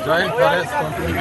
Joint forest company.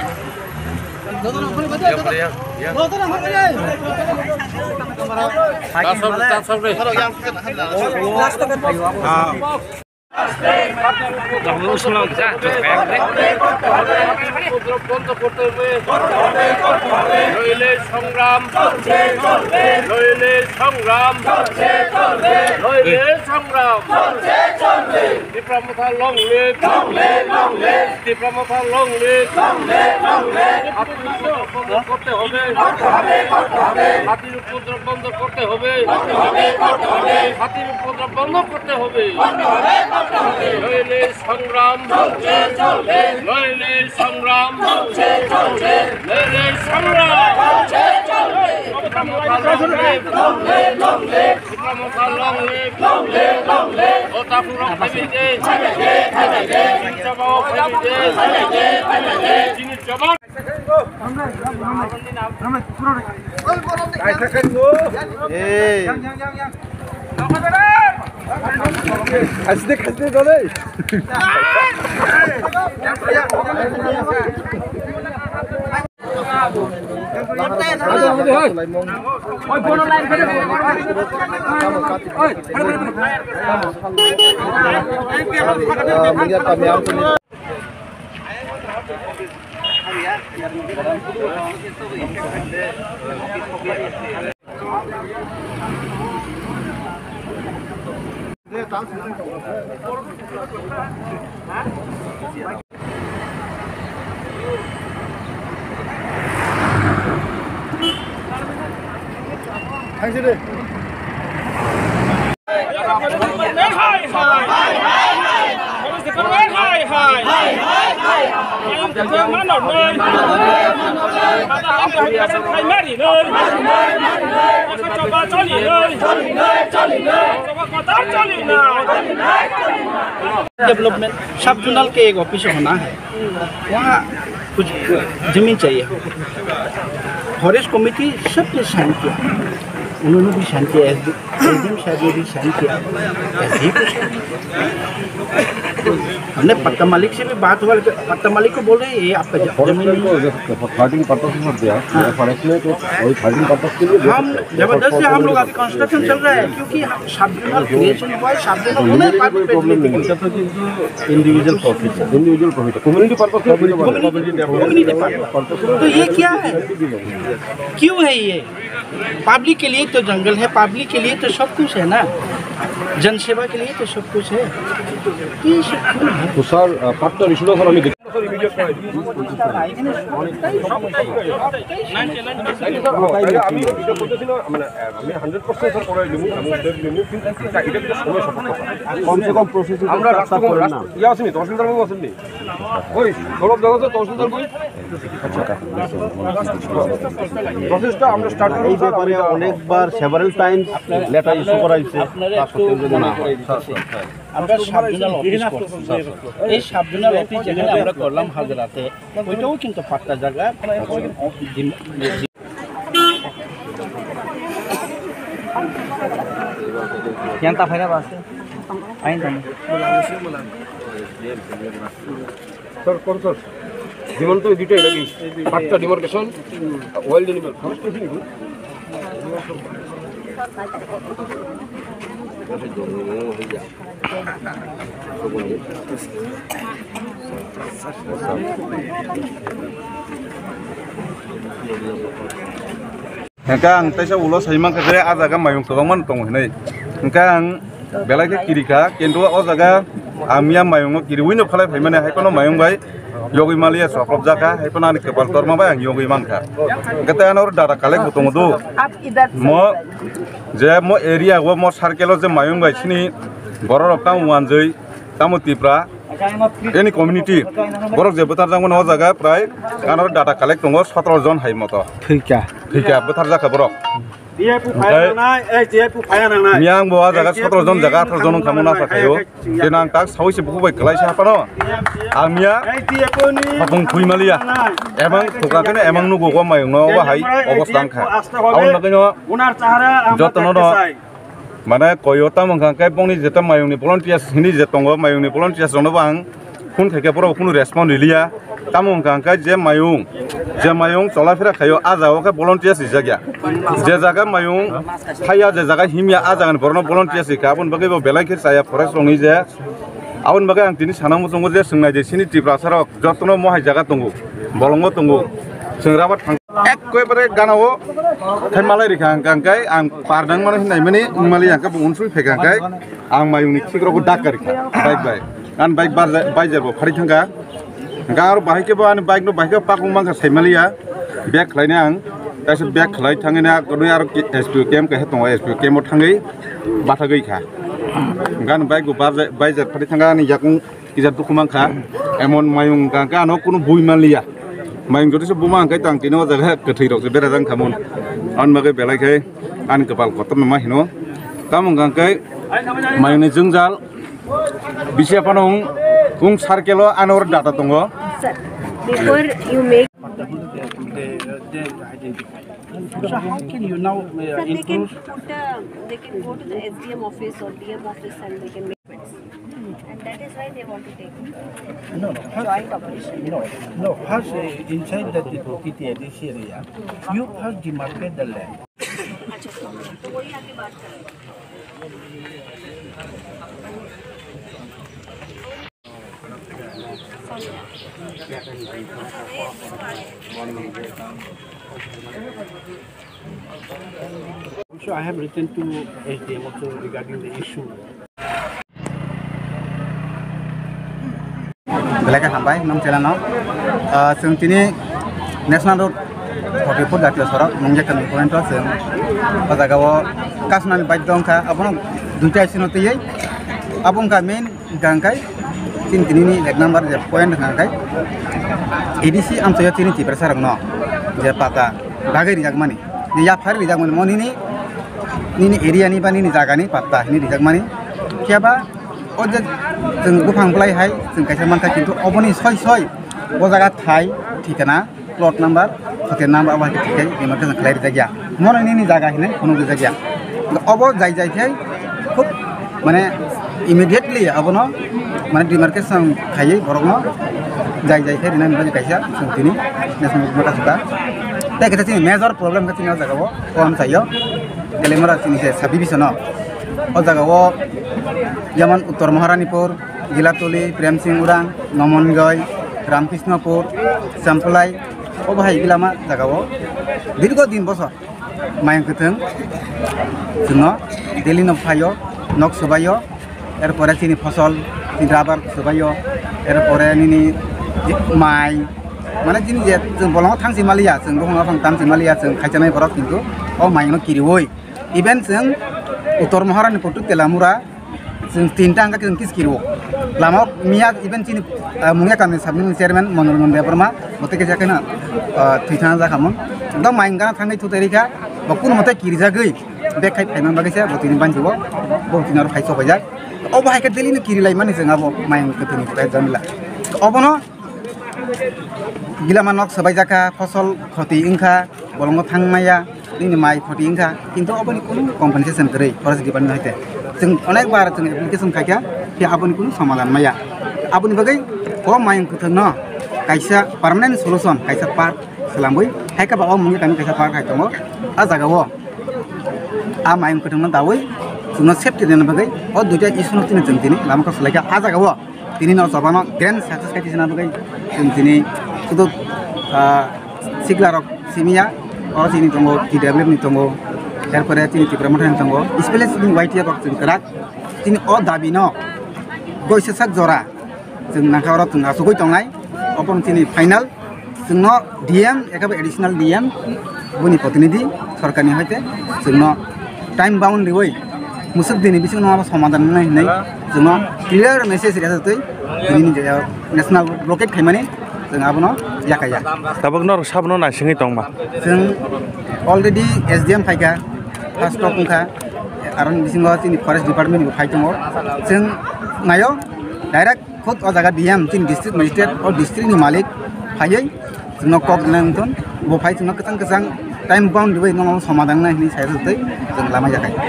হাতির উপদ্রব বন্ধ করতে হবে হাতির উপদ্রব বন্ধ করতে হবে নইলে সংগ্রাম নইলে সংগ্রাম নইলে সংগ্রাম Kasih boleh. डेवलपमेंट सब जोनल के एक ऑफिस होना है, वहाँ कुछ जमीन चाहिए। फॉरेस्ट कमेटी सबने साइन किया, उन्होंने भी साइन किया, एसडीएम साहब ने भी साइन किया। ऐसे ही कुछ हमने पट्टा मालिक से भी बात हुआ, पट्टा मालिक को बोले ये आपका जमीन फाइटिंग पर्पस में दिया फॉरेस्ट में, तो वही फाइटिंग पर्पस के लिए हम जबरदस्ती हम लोग अभी कंस्ट्रक्शन चल रहा है, क्योंकि सब जोनल क्रिएशन हुआ है, सब जोनल उन्हें इंडिविजुअल प्रॉफिट कम्युनिटी पर्पस तो ये क्या है, क्यों है ये? पब्लिक के लिए तो जंगल है, पब्लिक के लिए तो सब कुछ है ना, जनसेवा के लिए तो सब कुछ है। तो सर पट्टा इशू सर हमें कम से कम प्रोसेस প্রসেসটা আমরা স্টার্ট করি। এই ব্যাপারে অনেকবার সেভারাল টাইমস লেটার ইস্যু করা হয়েছে। আমরা সাবজোনাল অফিস করছি, এই সাবজোনাল অফিস যেখানে আমরা করলাম হাজারাতে, ওইটাও কিন্তু পাট্টা জায়গা। Yang tak faham bahasa, ain tak. Sir, sir. Dimon tu detail lagi. Patta demarcation, oil animal. First thing itu. Engkang, taisa ulos haimang kerja azaga mayung kebangan tong henai. Engkang, belaknya kiri ka, kendo azaga amia mayung kiri wino khalai haimane haikono mayung bai. Yogi Malia soklop jaka, haipana ni kepal torma bayang yogi mangka. Kata anor data kalek butung itu. Mo, je mo area gua mo sarkelo je mayung bai sini, borok kamu wanjai, kamu tipra, any community borok je butar jang o jaga prai ganor data collect tongo 17 jon hai moto thika butar jaka borok miang bo jaga 17 jon jaga 18 jon kamuna sakhayo denang tak sawise bubai kelai sapano amia papung kuimalia emang tukakene emang nugo go mayung no wa hai obostang kha aun nagino jotono no mana koyota mangkang kai pongni jeta mayungni volunteers hini jetongo mayungni volunteers rono bang kun theke poro kun respond lilia tamong kang kai je mayung chola fera khayo ajao ka volunteers jagya je jaga mayung khaya je jaga himya ajagan borno volunteers ka abun bagai bo belai khir saya forest rongni je abun bagai ang tini sanang mutongo je sungnai je sini tiprasarok jotono mohai jaga tongo bolongo tongo sengrabat ekkoebare ganao thaimalai rikang kangkai ang pardang mano hinai mani mali angka bunsul phekangkai ang mayungni khigroko dakar kha bike an bike bajar bo phari thanga gar bahike bo an bike no bahike pakung mangka saimalia bag khlaina ang taise bag khlai thangena kono ar SPO camp ka hetong SPO camp mo thangai bathagei kha gan bike go bajar phari thanga ni yakung kija dukumang kha emon mayung kangka no kuno buimalia main jodoh sebuma angkai tang tino jaga ketirok sebera jang kamun an bagai belai kai an kepal kotor memang hino kamu angkai main ni jengjal bisa panong kung sarkelo anor data tunggu before you make so how can you now improve? They can go to the SDM office or DM office and they can make bids. And that is why they want to take joint operation. No, first inside the TTIDC area, you first demarcate the land. तो वही आगे बात करें. So I have written to SDM also regarding the issue. Belaka sampai nom celano sing tini national road 44 jatiyo sorok mongjakan point sing pajagawo kasnan bajdongka abon duita sino tiyai abon ka main gangkai tin tini ni leg number je point gangkai EDC am saya tini ti persarang no je pata bagai rijak mani je ya phari rijak mani moni ni area ni bani ni jaga ni pata ni rijak mani kiaba oje जों बुफांब्लाय हाय जों कायसा मानथा किन्तु अबनि सय ओ जागा थाय ठिकाना प्लट number hotel number आवा ठिकै बेमार जों क्लियर जागिया मननि नि जागा हिने कोनो जागिया अब जाय थाय खूब माने इमिडिएटली अबनो माने डिमार्केशन खायै बरगनो जाय थाय रिना नि कायसा जों दिनि नेशनल गभर्नमेन्ट सुदा ता केता जों मेजर प्रॉब्लम का तिना जागाव कोन चायो गेलेमरा तिनि से साबि बिसनो ओ जागाव যেমন উত্তর মহারানীপুর গিলাতলি প্রেম সিং উরাং নমনগই রামকৃষ্ণপুর সাম্পলাই ও ভাই গিলামা জায়গাও দীর্ঘ 3 বছর মায়ং কথং जोङो দিল্লি নফায়ো নক সবাইও এরপরে চিনি ফসল চিনি রাবার সবাইও এরপরে নিনি মাই মানে চিনি যে जों বলং থাংসি মালিয়া जों বহংা ফাং তামসি মালিয়া जों খাইজানাय বরক কিন্তু ও মায়नो কিরিवय इभेन जों उत्तर महारानीपुर टु तेलामुरा जों 3टा angka जों किस किरो लामा मिया इभेन चिनि मुंगा कामनि साबनि चेयरमैन मनोरमन देवबर्मा बतेके जाखैना थैथाना जाखामोन एकदम माइंगा थांनाय थुतरिखा बकुन मते किरिजागै बेखाय फायमान बागैसे बतिनि बानजुबो बतिनार फायस होबाय ओ बाहायके दिल्लीनि किरिलाय माने जों आबो माइं कतनि फाय जामिला अबनो गिलामा नक सबाय जाखा फसल खति इंखा बलंग थांनाया नि माइ खति इंखा किन्तु अबनि कुनु कम्पेनसेसन गरै फरेस्ट डिपार्टमेन्ट हायते जों अनेक बार जों एप्लिकेशन खायखा बे आबनि कुनु समाधान माया आबनि बागै ओ माइं कथन कायसा परमानेंट सल्युशन कायसा पार्क सलामबै हायका बा मुंनि कानि कायसा पार्क हायतमो आ जागावो आ माइं कथन दावै जोंनो सेफ्टि देन बागै ओ दुइटा इस्युनो तिनि जों दिनि लामाखौ सलायखा आ जागावो दिनि न जबानो ग्रेन्ड सक्सेस कायतिसना बागै जों दिनि सुदु सिगलारक सिमिया और चिनी दंगो DWF नि दंगो एरपरे चिनी तिब्रामथान दंगो स्पेशली वाइटिया बक जों करा चिनी ओ दाबिनो गयसेसाक जरा जों नाखावरा जों आसुगै दंनाय अपन चिनी फाइनल जोंनो DM एकाबे एडिशनल DM बुनि प्रतिनिधि सरकारनि हायते जोंनो टाइम बाउन्ड रिवै मुसुक दिनै बिसोर नङाबा समाधान नायनाय जोंनाव क्लियार मेसेज रेजातै दिनैनि जायगायाव नेसनेल ब्लकेट खायमाने जों आबनो याखाया दाबोनो साबनो नासिङै दंबा जों अलरेडि एसडिएम फायगा फार्स्ट टपखा आरो बिसिङाव जोंनि फरेस्ट डिपार्टमेन्टनिबो फाय दङ जों नायो डाइरेक्ट खुद अ जायगा डिएम जोंनि डिस्ट्रिक्ट मेजिस्ट्रेट अ डिस्ट्रिक्टनि मालिक फायै जोंनाव कक दिनांगोन बो फाय जोंनाव गोजान टाइम बाउन्ड दिबै नङाबा समाधान नायनि सायावै जों लामा जाखायो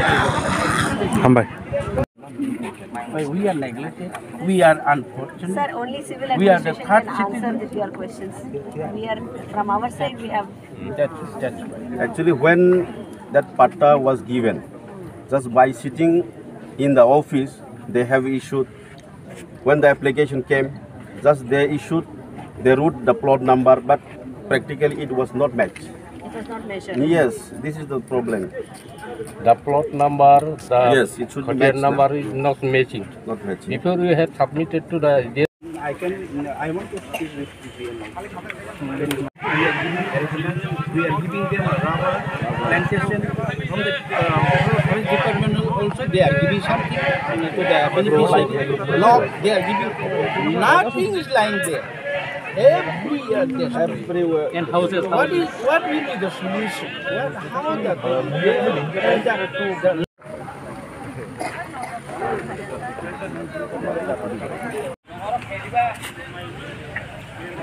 हामबाय We are neglected. We are unfortunate. Sir, only civil We are the administration third can answer with your questions. We are, from our side, we have. That's Actually, when that patta was given, just by sitting in the office, they have issued. When the application came, just they issued, they wrote the plot number, but practically it was not matched. It was not measured. Yes, this is the problem. The plot number, the Yes, it should be container matched, number is not matching. Not matching. Before we had submitted to the I want to speak with PPM. We are giving them rubber plantation from the forest department also. They are giving something to the beneficiary. No, they are giving nothing is lying there. Every year Everywhere. and houses. what will be the solution? How that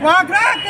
Wakrake!